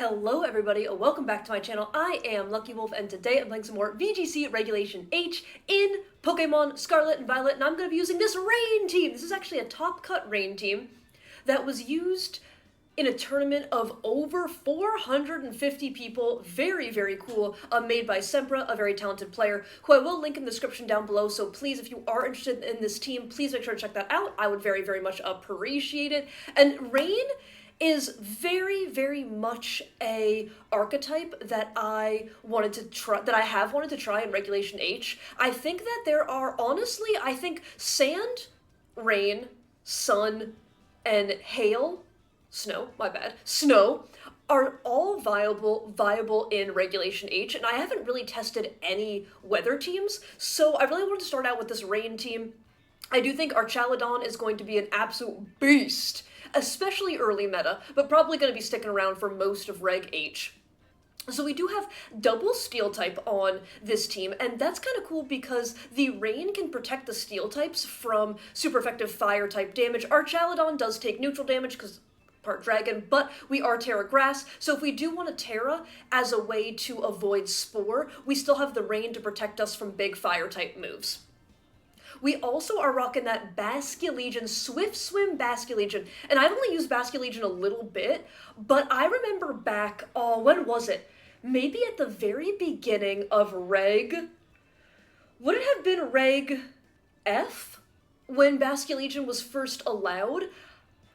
Hello everybody, welcome back to my channel. I am Lucky Wolf and today I'm playing some more VGC Regulation H in Pokemon Scarlet and Violet, and I'm going to be using this rain team. This is actually a top cut rain team that was used in a tournament of over 450 people. Very, very cool. Made by Sempra, a very talented player, who I will link in the description down below, so please, if you are interested in this team, please make sure to check that out. I would very, very much appreciate it. And Rain is very, very much a archetype that I have wanted to try in Regulation H. I think that there are, honestly, I think Sand, Rain, Sun, and Hail, Snow are all viable in Regulation H, and I haven't really tested any weather teams, so I really wanted to start out with this Rain team. I do think Archaludon is going to be an absolute beast, especially early meta, but probably going to be sticking around for most of Reg H. So we do have double Steel type on this team, and that's kind of cool because the Rain can protect the Steel types from super effective Fire type damage. Archaludon does take neutral damage because part Dragon, but we are Terra Grass, so if we do want to Terra as a way to avoid Spore, we still have the Rain to protect us from big Fire type moves. We also are rocking that Basculegion, Swift Swim Basculegion, and I've only used Basculegion a little bit, but I remember back, when was it? Maybe at the very beginning of Reg, would it have been Reg F? When Basculegion was first allowed?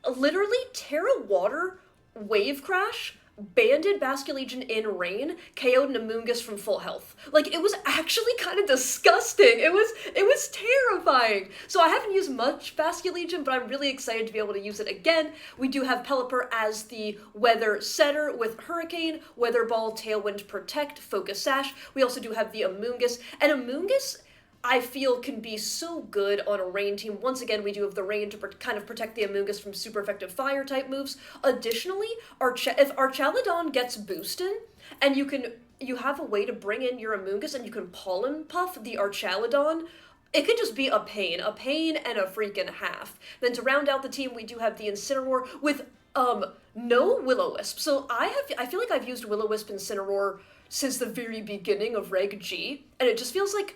Literally, Terra Water, Wave Crash, banded Basculegion in Rain, KO'd Namungus from full health. Like, it was actually kind of disgusting. It was terrifying. So I haven't used much Basculegion, but I'm really excited to be able to use it again. We do have Pelipper as the Weather Setter with Hurricane, Weather Ball, Tailwind Protect, Focus Sash. We also do have the Amoonguss, and Amoonguss I feel can be so good on a Rain team. Once again, we do have the Rain to kind of protect the Amoonguss from super effective Fire type moves. Additionally, if Archaludon gets boosted, and you have a way to bring in your Amoonguss and you can Pollen Puff the Archaludon, it could just be a pain and a freaking half. Then to round out the team, we do have the Incineroar with no Will-O-Wisp. So I feel like I've used Will-O-Wisp Incineroar since the very beginning of Reg G, and it just feels like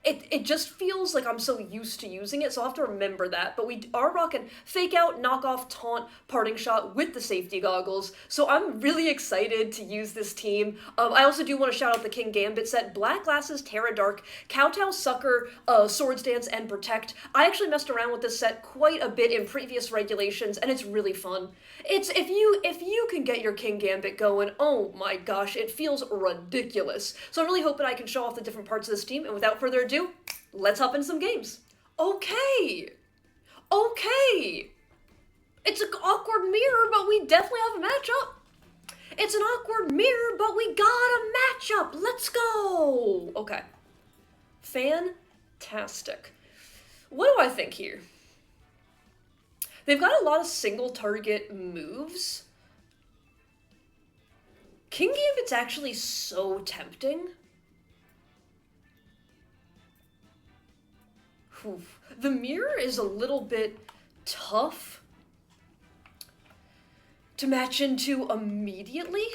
It just feels like I'm so used to using it, so I'll have to remember that. But we are rocking Fake Out, Knock Off, Taunt, Parting Shot with the safety goggles, so I'm really excited to use this team. I also do want to shout out the King Gambit set, Black Glasses, Terra Dark, Kowtow, Sucker, Swords Dance, and Protect. I actually messed around with this set quite a bit in previous regulations, and it's really fun. If you can get your King Gambit going, oh my gosh, it feels ridiculous. So I'm really hoping I can show off the different parts of this team, and without further ado, let's hop into some games. Okay. It's an awkward mirror, but we definitely have a matchup. It's an awkward mirror, but we got a matchup. Let's go. Okay. Fantastic. What do I think here? They've got a lot of single target moves. King Gambit's actually so tempting. The mirror is a little bit tough to match into immediately.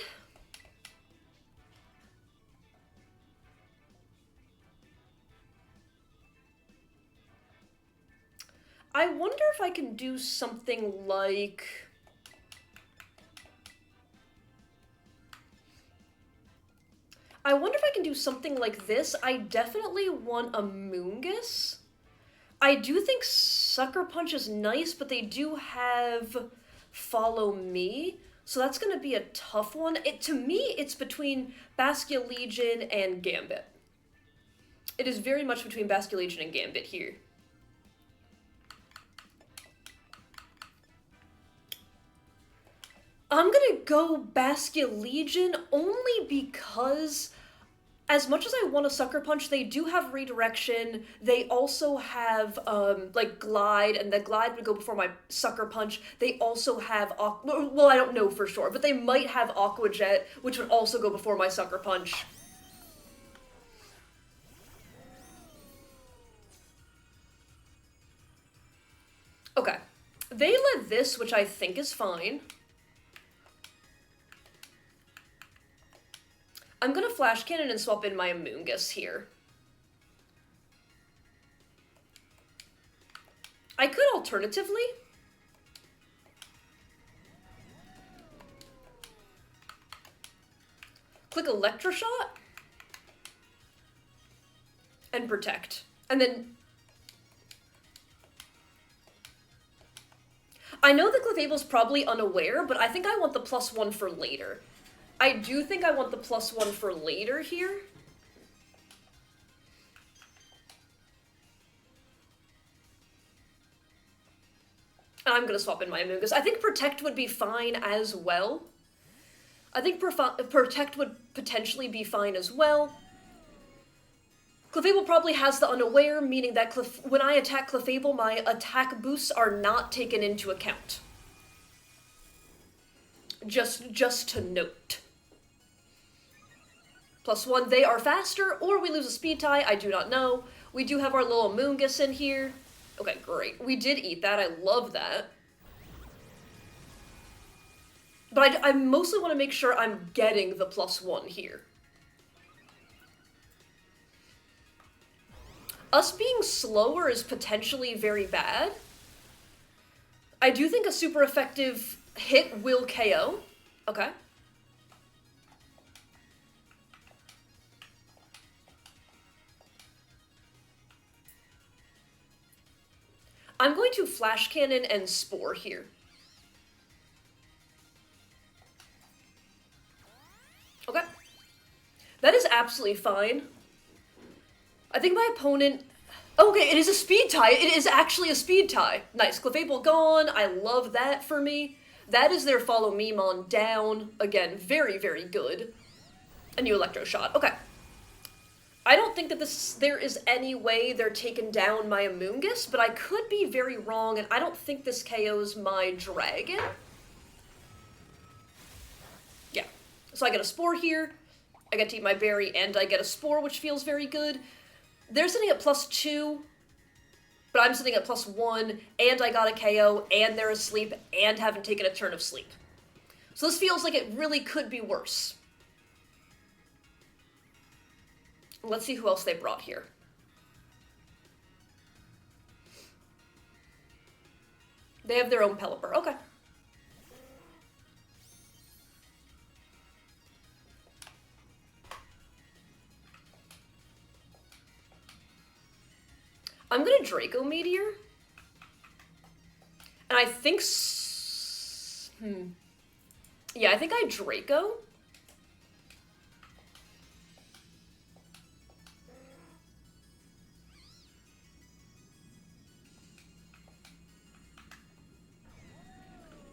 I wonder if I can do something like... this. I definitely want a Amoonguss. I do think Sucker Punch is nice, but they do have Follow Me, so that's going to be a tough one. To me, it's between Basculegion and Gambit. It is very much between Basculegion and Gambit here. I'm going to go Basculegion only because, as much as I want a Sucker Punch, they do have Redirection. They also have, like, Glide, and the Glide would go before my Sucker Punch. They also have, well, I don't know for sure, but they might have Aqua Jet, which would also go before my Sucker Punch. Okay. They led this, which I think is fine. I'm gonna Flash Cannon and swap in my Amoonguss here. I could alternatively click Electroshot and Protect. And then I know that Clefable's probably unaware, but I think I want the +1 for later. I do think I want the +1 for later here. And I'm gonna swap in my Amoonguss. I think Protect would be fine as well. I think Protect would potentially be fine as well. Clefable probably has the unaware, meaning that when I attack Clefable, my attack boosts are not taken into account. Just to note. +1, they are faster, or we lose a speed tie, I do not know. We do have our little Amoonguss in here. Okay, great. We did eat that, I love that. But I mostly want to make sure I'm getting the +1 here. Us being slower is potentially very bad. I do think a super effective hit will KO. Okay. I'm going to Flash Cannon and Spore here. Okay. That is absolutely fine. I think my opponent... Okay, it is a speed tie. It is actually a speed tie. Nice. Clefable gone. I love that for me. That is their Follow Memon down. Again, very, very good. A new Electroshot. Okay. I don't think that there is any way they're taking down my Amoonguss, but I could be very wrong, and I don't think this KOs my Dragon. Yeah. So I get a Spore here. I get to eat my berry, and I get a Spore, which feels very good. They're sitting at +2, but I'm sitting at +1, and I got a KO, and they're asleep, and haven't taken a turn of sleep. So this feels like it really could be worse. Let's see who else they brought here. They have their own Pelipper. Okay. I'm gonna Draco Meteor. And I think... Yeah, I think I Draco.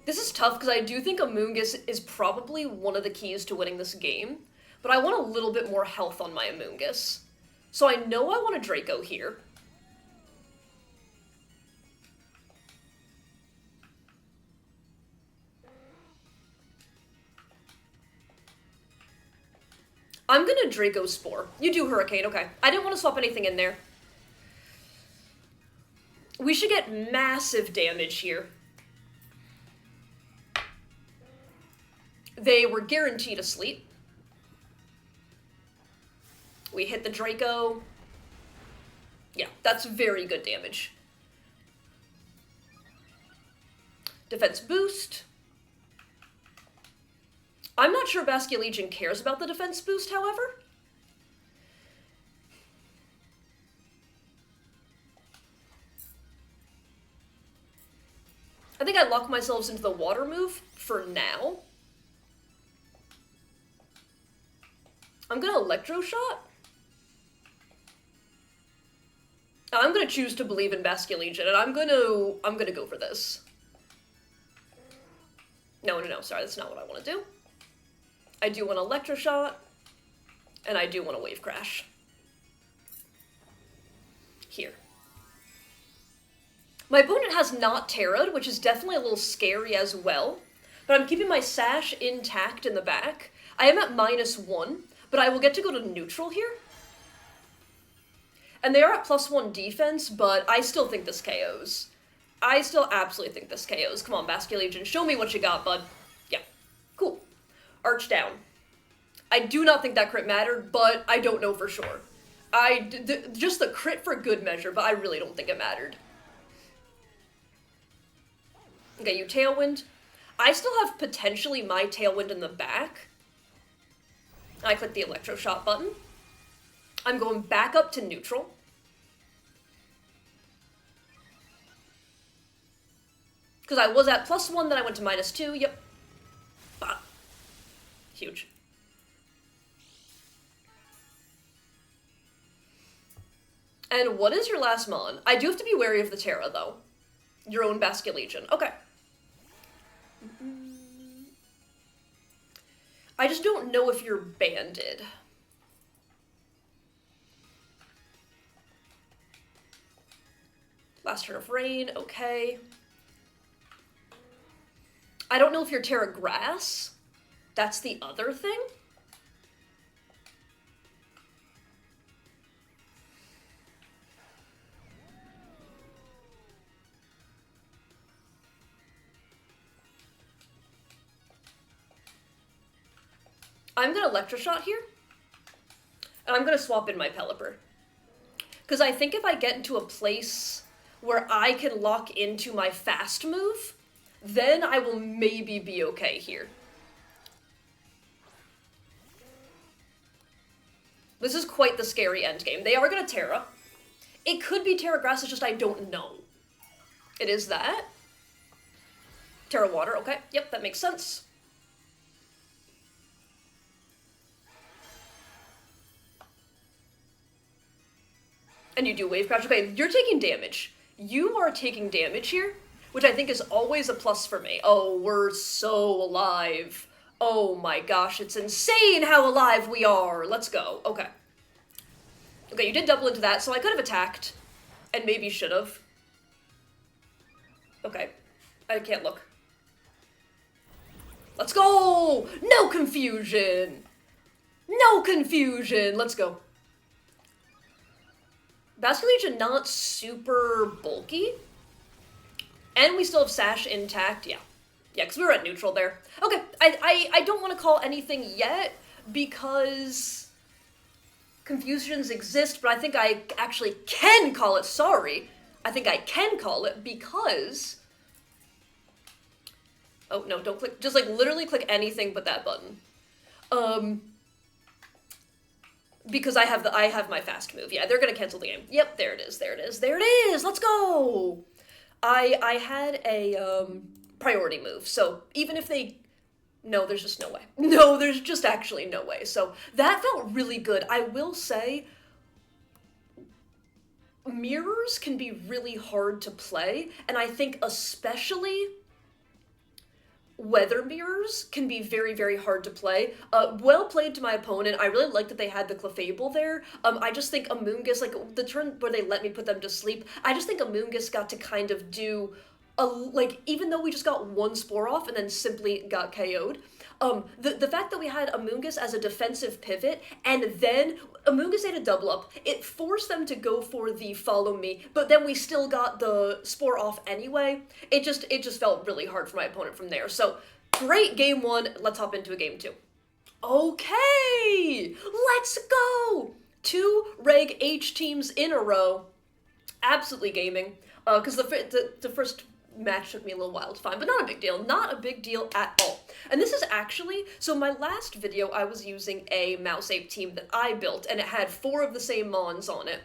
This is tough because I do think Amoonguss is probably one of the keys to winning this game, but I want a little bit more health on my Amoonguss. So I know I want a Draco here. I'm gonna Draco Spore. You do Hurricane, okay. I didn't want to swap anything in there. We should get massive damage here. They were guaranteed asleep. We hit the Draco. Yeah, that's very good damage. Defense boost. I'm not sure Bastion Legion cares about the defense boost, however. I think I lock myself into the water move for now. I'm gonna Electroshot. I'm gonna choose to believe in Bastion Legion, and I'm gonna go for this. No, sorry, that's not what I want to do. I do want Electroshot, and I do want a Wave Crash. Here. My opponent has not Terra'd, which is definitely a little scary as well, but I'm keeping my Sash intact in the back. I am at -1, but I will get to go to neutral here. And they are at +1 defense, but I still think this KOs. I still absolutely think this KOs. Come on, Bastion Legion, show me what you got, bud. Yeah, cool. Arch down. I do not think that crit mattered, but I don't know for sure. Just the crit for good measure, but I really don't think it mattered. Okay, you Tailwind. I still have potentially my Tailwind in the back. I click the Electro Shot button. I'm going back up to neutral. Because I was at +1, then I went to -2, yep. Bah. Huge. And what is your last mon? I do have to be wary of the Terra, though. Your own Basket Legion. Okay. I just don't know if you're banded. Last turn of rain, okay. I don't know if you're Terra Grass. That's the other thing. I'm gonna Electroshot here, and I'm gonna swap in my Pelipper. Because I think if I get into a place where I can lock into my fast move, then I will maybe be okay here. This is quite the scary endgame. They are gonna Terra. It could be Terra Grass, it's just I don't know. It is that. Terra Water, okay. Yep, that makes sense. And you do Wave Crash. Okay, you're taking damage. You are taking damage here, which I think is always a plus for me. Oh, we're so alive. Oh my gosh, it's insane how alive we are. Let's go. Okay. Okay, you did double into that, so I could have attacked. And maybe should have. Okay. I can't look. Let's go! No confusion! No confusion! Let's go. Basket Legion not super bulky. And we still have Sash intact, yeah. Yeah, because we were at neutral there. Okay, I don't want to call anything yet, because confusions exist, but I think I actually can call it, sorry. I think I can call it, because... Oh, no, don't click, just like literally click anything but that button. Because I have my fast move. Yeah, they're gonna cancel the game. Yep, there it is, there it is, there it is, let's go! I had a, priority move, so even if they... No, there's just no way. No, there's just actually no way. So that felt really good. I will say, mirrors can be really hard to play, and I think especially weather mirrors can be very, very hard to play. Well played to my opponent. I really like that they had the Clefable there. I just think Amoonguss, like, the turn where they let me put them to sleep, I just think Amoonguss got to kind of do, like, even though we just got one Spore off and then simply got KO'd, the fact that we had Amoonguss as a defensive pivot, and then Amoonguss ate a double up, it forced them to go for the follow me, but then we still got the Spore off anyway. It just felt really hard for my opponent from there. So, great game one. Let's hop into a game two. Okay! Let's go! 2 Reg H teams in a row. Absolutely gaming. Because the first match took me a little while to find, but not a big deal. Not a big deal at all. And this is actually, so my last video I was using a mouse ape team that I built, and it had 4 of the same mons on it.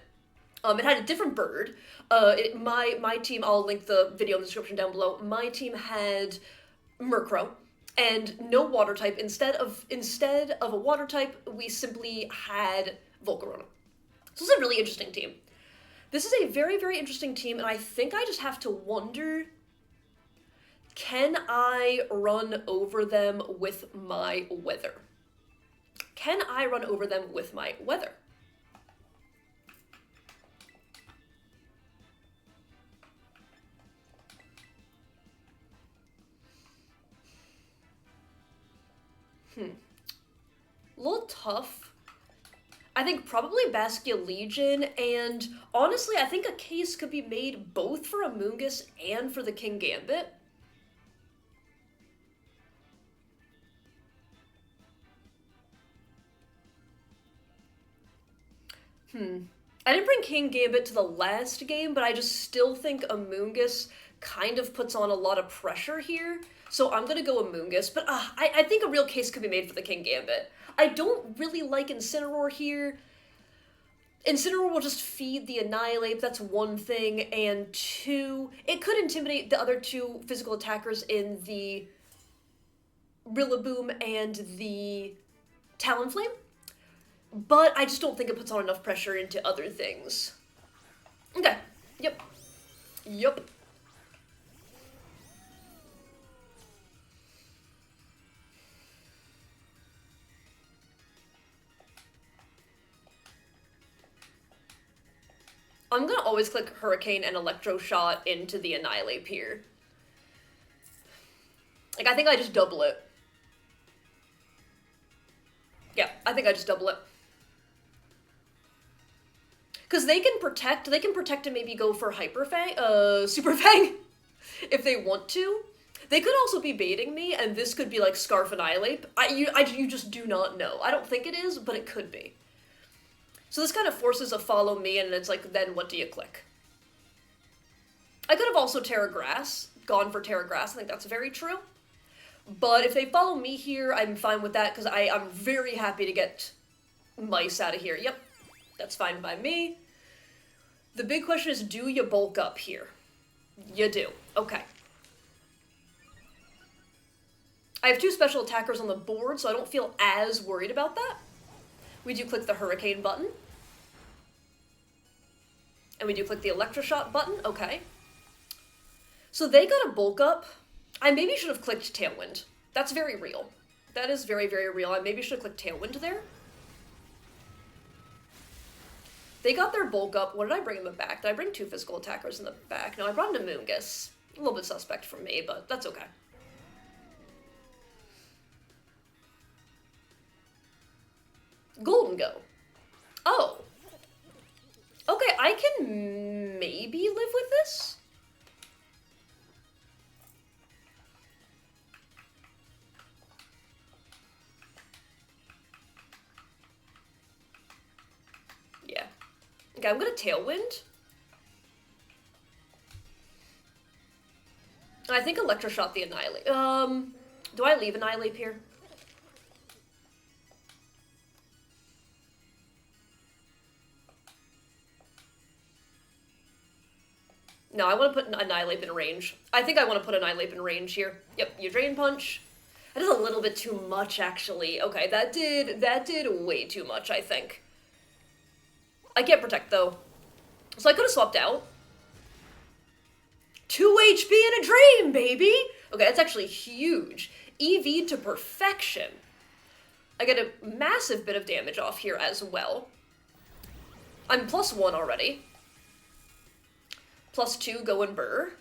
It had a different bird. My team, I'll link the video in the description down below, my team had Murkrow, and no water type. Instead of a water type, we simply had Volcarona. So this is a really interesting team. This is a very, very interesting team, and I think I just have to wonder, can I run over them with my weather? Can I run over them with my weather? A little tough. I think probably Basket Legion, and honestly, I think a case could be made both for Amoonguss and for the King Gambit. I didn't bring King Gambit to the last game, but I just still think Amoonguss kind of puts on a lot of pressure here. So I'm gonna go Amoonguss, but I think a real case could be made for the King Gambit. I don't really like Incineroar here. Incineroar will just feed the Annihilate, that's one thing, and two, it could intimidate the other two physical attackers in the Rillaboom and the Talonflame, but I just don't think it puts on enough pressure into other things. Okay, yep. I'm gonna always click Hurricane and Electro Shot into the Annihilate here. Like, I think I just double it. Yeah, I think I just double it. Because they can protect and maybe go for Hyper Fang, Super Fang, if they want to. They could also be baiting me, and this could be like Scarf Annihilate. You just do not know. I don't think it is, but it could be. So this kind of forces a follow me, and it's like, then what do you click? I could have also gone for Terra Grass. I think that's very true. But if they follow me here, I'm fine with that, because I'm very happy to get Mice out of here. Yep, that's fine by me. The big question is, do you bulk up here? You do. Okay. I have two special attackers on the board, so I don't feel as worried about that. We do click the Hurricane button. And we do click the Electroshot button. Okay. So they got a bulk up. I maybe should have clicked Tailwind. That's very real. That is very, very real. I maybe should have clicked Tailwind there. They got their bulk up. What did I bring in the back? Did I bring two physical attackers in the back? No, I brought in Amoonguss. A little bit suspect for me, but that's okay. Golden Go. Oh. Okay, I can maybe live with this? Yeah. Okay, I'm gonna Tailwind. I think Electroshot the Annihilate. Do I leave Annihilate here? No, I want to put Annihilate in range. I think I want to put Annihilate in range here. Yep, you Drain Punch. That is a little bit too much, actually. Okay, that did way too much, I think. I can't Protect, though. So I could have swapped out. 2 HP and a Drain, baby! Okay, that's actually huge. EV to perfection. I get a massive bit of damage off here as well. I'm +1 already. +2 going Burr.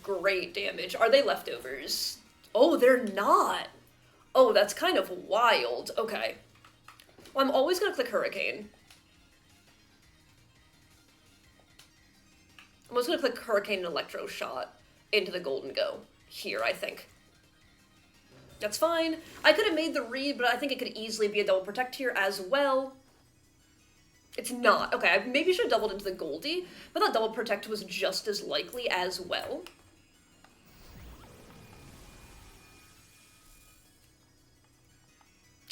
Great damage. Are they leftovers? Oh, they're not. Oh, that's kind of wild. Okay. Well, I'm always gonna click Hurricane. I'm always gonna click Hurricane and Electro Shot into the Golden Go here, I think. That's fine. I could have made the read, but I think it could easily be a double Protect here as well. It's not. Okay, I maybe should have doubled into the Goldie, but that double Protect was just as likely as well.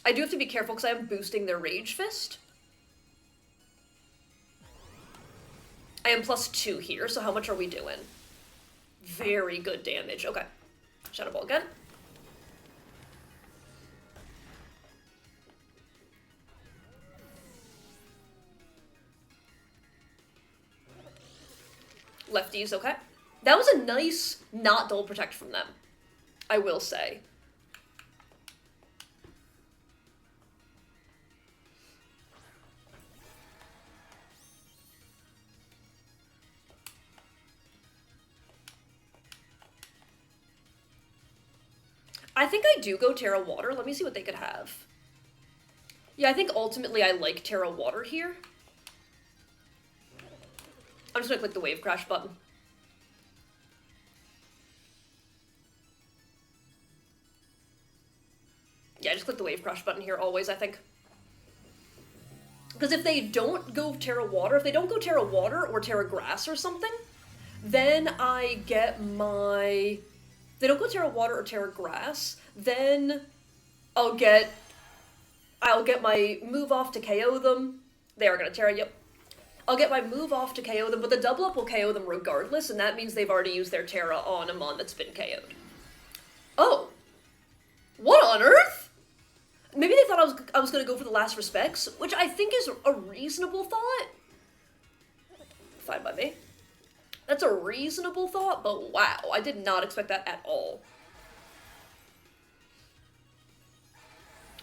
I do have to be careful because I am boosting their Rage Fist. I am +2 here, so how much are we doing? Very good damage. Okay. Shadow Ball again. Lefties, okay. That was a nice not double Protect from them, I will say. I think I do go Terra Water. Let me see what they could have. Yeah, I think ultimately I like Terra Water here. I'm just gonna click the Wave Crash button. Yeah, just click the Wave Crush button here always, I think. Because if they don't go Terra Water, if they don't go Terra Water or Terra Grass or something, then I get my... If they don't go Terra Water or Terra Grass, then I'll get my move off to KO them. They are gonna Terra, yep. I'll get my move off to KO them, but the double up will KO them regardless, and that means they've already used their Terra on a Mon that's been KO'd. Oh! What on earth? Maybe they thought I was gonna go for the Last Respects, which I think is a reasonable thought. Fine by me. That's a reasonable thought, but wow, I did not expect that at all.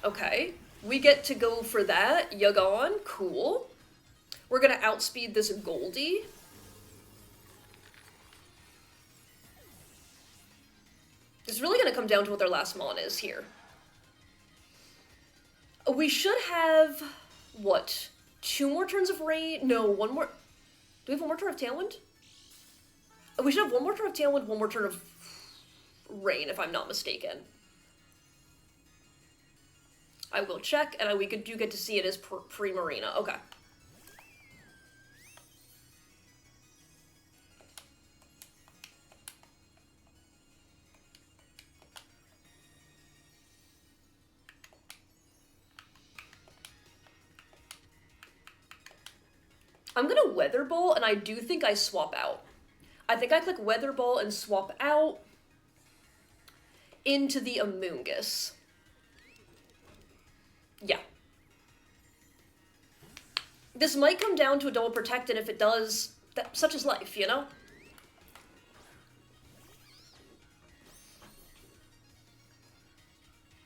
Okay, we get to go for that. Yagon, cool. We're gonna outspeed this Goldie. It's really gonna come down to what their last Mon is here. We should have, what, 2 more turns of Rain? No, 1 more. Do we have 1 more turn of Tailwind? We should have 1 more turn of Tailwind, 1 more turn of Rain, if I'm not mistaken. I will check, and we do get to see it as pre-Marina. Okay. I'm gonna Weather Ball, and I do think I swap out. I think I click Weather Ball and swap out into the Amoonguss. Yeah. This might come down to a double protect, and if it does, such is life, you know?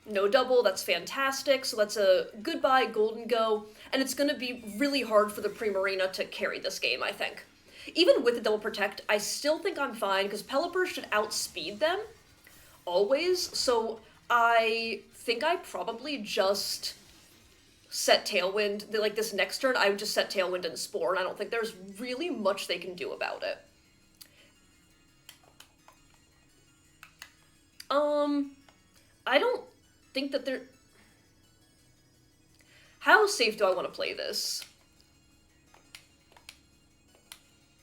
No double, that's fantastic, so that's a goodbye Golden Go, and it's gonna be really hard for the Primarina to carry this game, I think. Even with the double protect, I still think I'm fine, because Pelipper should outspeed them, always, so I think I probably just set Tailwind, like this next turn, I would just set Tailwind and Spore, and I don't think there's really much they can do about it. I don't think that they're... How safe do I want to play this?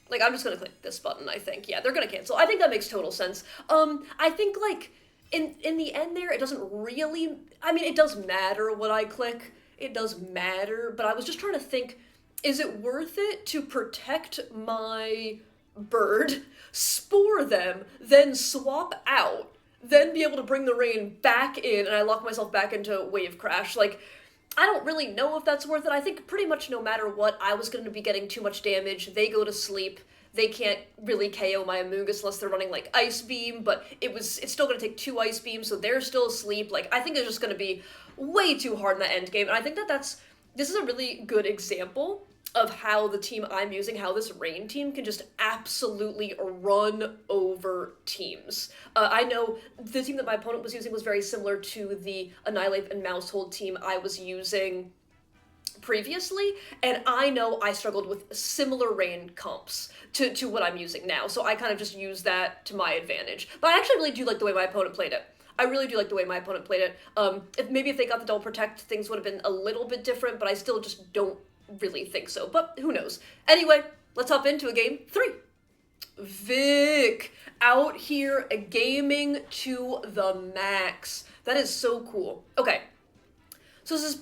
Like, I'm just gonna click this button, I think. Yeah, they're gonna cancel. I think that makes total sense. I think, like, in the end there, it doesn't really... I mean, it does matter what I click. It does matter, but I was just trying to think, is it worth it to protect my bird, spore them, then swap out, then be able to bring the rain back in, and I lock myself back into Wave Crash? Like, I don't really know if that's worth it. I think pretty much no matter what, I was going to be getting too much damage. They go to sleep. They can't really KO my Amoonguss unless they're running, like, Ice Beam, but it's still going to take 2 Ice Beams, so they're still asleep. Like, I think it's just going to be way too hard in the end game, and I think this is a really good example of how the team I'm using, how this Rain team can just absolutely run over teams. I know the team that my opponent was using was very similar to the Annihilate and Mousehold team I was using previously, and I know I struggled with similar Rain comps to what I'm using now, so I kind of just use that to my advantage. But I actually really do like the way my opponent played it. I really do like the way my opponent played it. If they got the double protect, things would have been a little bit different, but I still just don't really think so, but who knows. Anyway, let's hop into a game 3. Vic, out here gaming to the max. That is so cool. Okay, so this is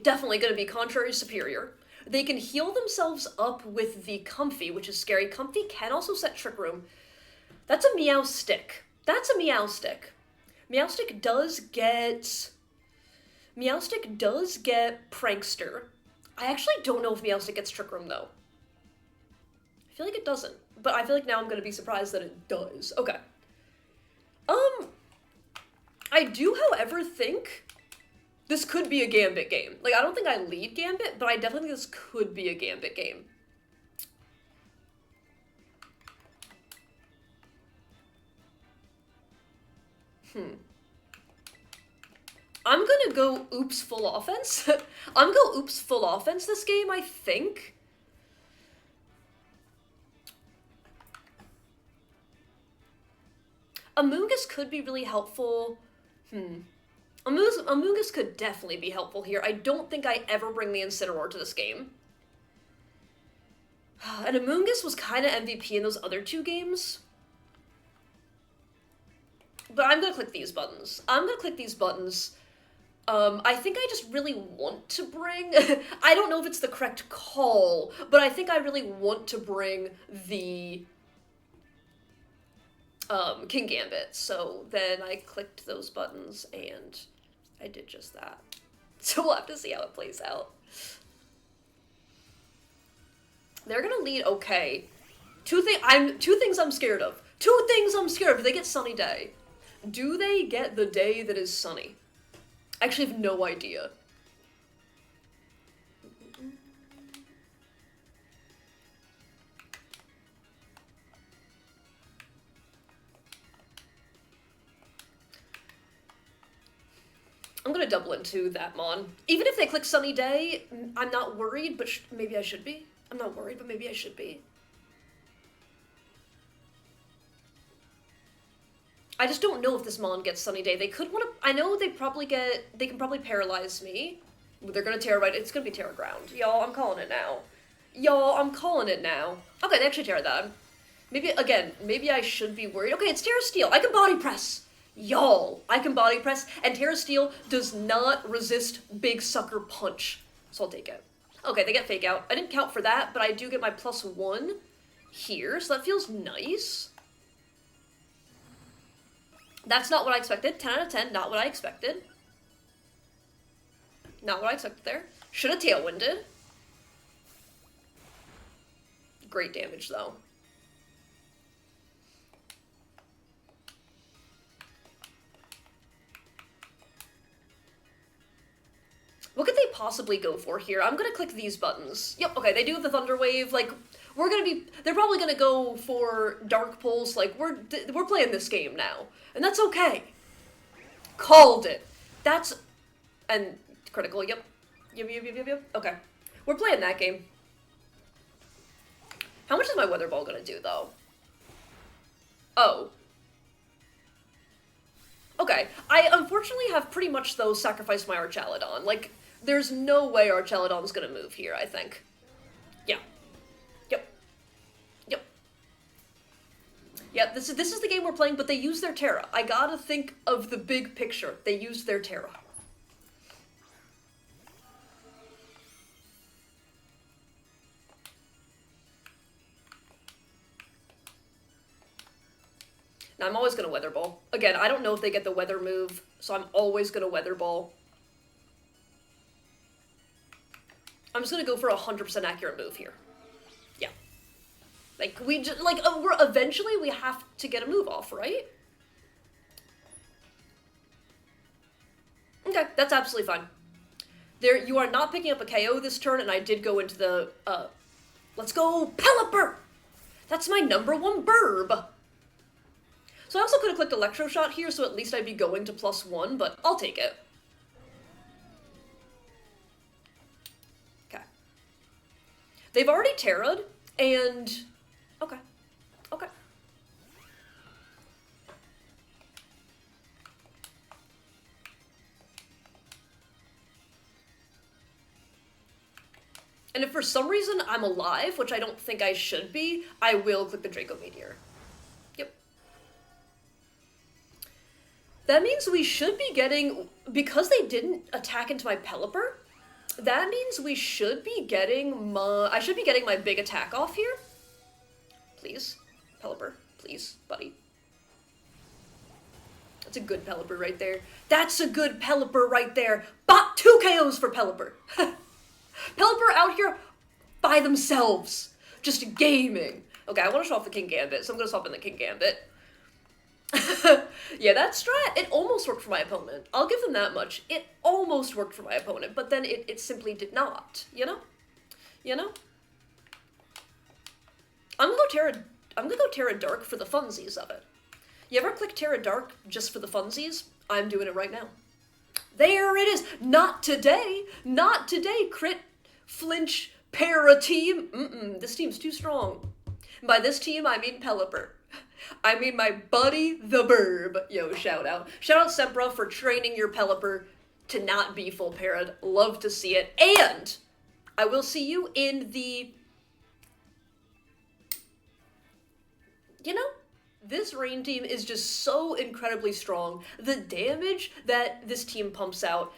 definitely going to be Contrary Superior. They can heal themselves up with the Comfy, which is scary. Comfy can also set Trick Room. That's a Meow Stick. That's a Meow Stick. Meow Stick does get Prankster. I actually don't know if Meowstic gets Trick Room, though. I feel like it doesn't, but I feel like now I'm gonna be surprised that it does. Okay. I do, however, think this could be a Gambit game. Like, I don't think I lead Gambit, but I definitely think this could be a Gambit game. I'm gonna go oops full offense. I'm gonna go oops full offense this game, I think. Amoonguss could be really helpful. Amoonguss could definitely be helpful here. I don't think I ever bring the Incineroar to this game. And Amoonguss was kind of MVP in those other two games. But I'm gonna click these buttons. I think I just really want to bring... I don't know if it's the correct call, but I think I really want to bring the King Gambit. So then I clicked those buttons, and I did just that. So we'll have to see how it plays out. They're gonna lead okay. Two things I'm scared of. Do they get Sunny Day? Do they get the day that is sunny? I actually have no idea. I'm gonna double into that Mon. Even if they click Sunny Day, I'm not worried, but maybe I should be. I'm not worried, but maybe I should be. I just don't know if this Mon gets Sunny Day. They could want to... I know they can probably paralyze me. They're gonna Terra right... It's gonna be Terra Ground. Y'all, I'm calling it now. Okay, they actually Terra that. Maybe I should be worried. Okay, it's Terra Steel. I can Body Press. Y'all, I can Body Press, and Terra Steel does not resist Big Sucker Punch. So I'll take it. Okay, they get Fake Out. I didn't count for that, but I do get my +1 here, so that feels nice. That's not what I expected. 10 out of 10, not what I expected. Not what I expected there. Should have Tailwinded. Great damage, though. What could they possibly go for here? I'm gonna click these buttons. Yep, okay, they do have the Thunder Wave. Like, they're probably gonna go for Dark Pulse. Like, we're playing this game now. And that's okay. Called it. And critical, yep. Yep. Okay. We're playing that game. How much is my Weather Ball gonna do, though? Oh. Okay. I unfortunately have pretty much, though, sacrificed my Archaludon. Like, there's no way Archaludon's gonna move here, I think. Yeah. Yeah, this is the game we're playing, but they use their Terra. I gotta think of the big picture. They use their Terra. Now, I'm always gonna Weather Ball. Again, I don't know if they get the Weather move, so I'm always gonna Weather Ball. I'm just gonna go for a 100% accurate move here. Yeah. Like, eventually we have to get a move off, right? Okay, that's absolutely fine. You are not picking up a KO this turn, and I did go into the, let's go Pelipper! That's my #1 burb! So I also could have clicked Electro Shot here, so at least I'd be going to +1, but I'll take it. Okay. They've already Terra'd, and... Okay. And if for some reason I'm alive, which I don't think I should be, I will click the Draco Meteor. Yep. That means we should be getting... Because they didn't attack into my Pelipper, that means we should be getting I should be getting my big attack off here. Please. Pelipper. Please, buddy. That's a good Pelipper right there. That's a good Pelipper right there. Bot 2 KOs for Pelipper. Pelipper out here by themselves. Just gaming. Okay, I want to show off the King Gambit, so I'm going to swap in the King Gambit. Yeah, that strat, it almost worked for my opponent. I'll give them that much. It almost worked for my opponent, but then it simply did not. You know? I'm gonna go Terra Dark for the funsies of it. You ever click Terra Dark just for the funsies? I'm doing it right now. There it is! Not today! Not today, Crit, Flinch, Para team! This team's too strong. By this team, I mean Pelipper. I mean my buddy the Burb. Yo, shout out. Shout out Sempra for training your Pelipper to not be full parad. Love to see it. And I will see you in the... You know, this Rain team is just so incredibly strong. The damage that this team pumps out,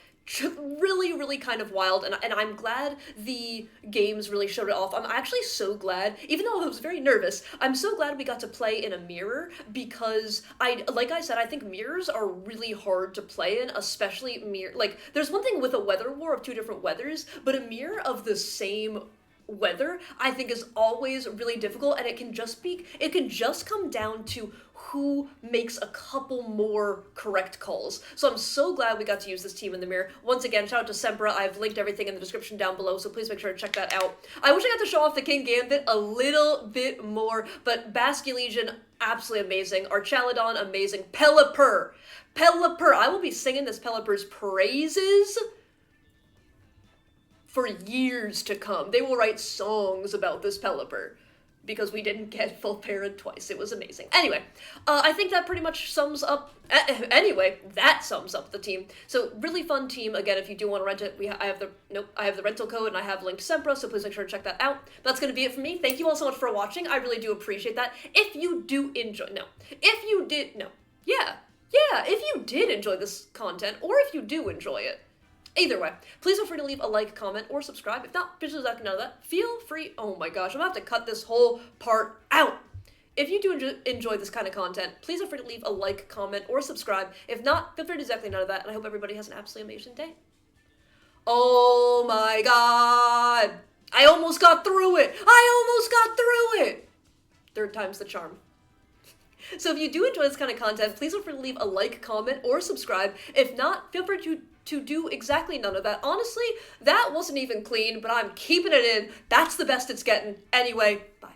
really, really kind of wild, and I'm glad the games really showed it off. I'm actually so glad, even though I was very nervous, I'm so glad we got to play in a mirror, because like I said, I think mirrors are really hard to play in, especially like, there's one thing with a weather war of two different weathers, but a mirror of the same weather I think is always really difficult, and it can just come down to who makes a couple more correct calls. So I'm so glad we got to use this team in the mirror. Once again, shout out to Sempra. I've linked everything in the description down below, so please make sure to check that out. I wish I got to show off the King Gambit a little bit more, but Basculegion, absolutely amazing. Archaludon, amazing. Pelipper, I will be singing this Pelipper's praises for years to come. They will write songs about this Pelipper, because we didn't get full parad twice. It was amazing. Anyway, I think that pretty much sums up... Anyway, that sums up the team. So, really fun team. Again, if you do want to rent it, I have the rental code, and I have linked Sempra, so please make sure to check that out. That's going to be it for me. Thank you all so much for watching. I really do appreciate that. If you did enjoy this content, or if you do enjoy it, either way, please feel free to leave a like, comment, or subscribe. If not, bitches that can know that, feel free. Oh my gosh, I'm gonna have to cut this whole part out. If you do enjoy this kind of content, please feel free to leave a like, comment, or subscribe. If not, feel free to do exactly none of that, and I hope everybody has an absolutely amazing day. Oh my god! I almost got through it! Third time's the charm. So if you do enjoy this kind of content, please feel free to leave a like, comment, or subscribe. If not, feel free to do exactly none of that. Honestly, that wasn't even clean, but I'm keeping it in. That's the best it's getting. Anyway, bye.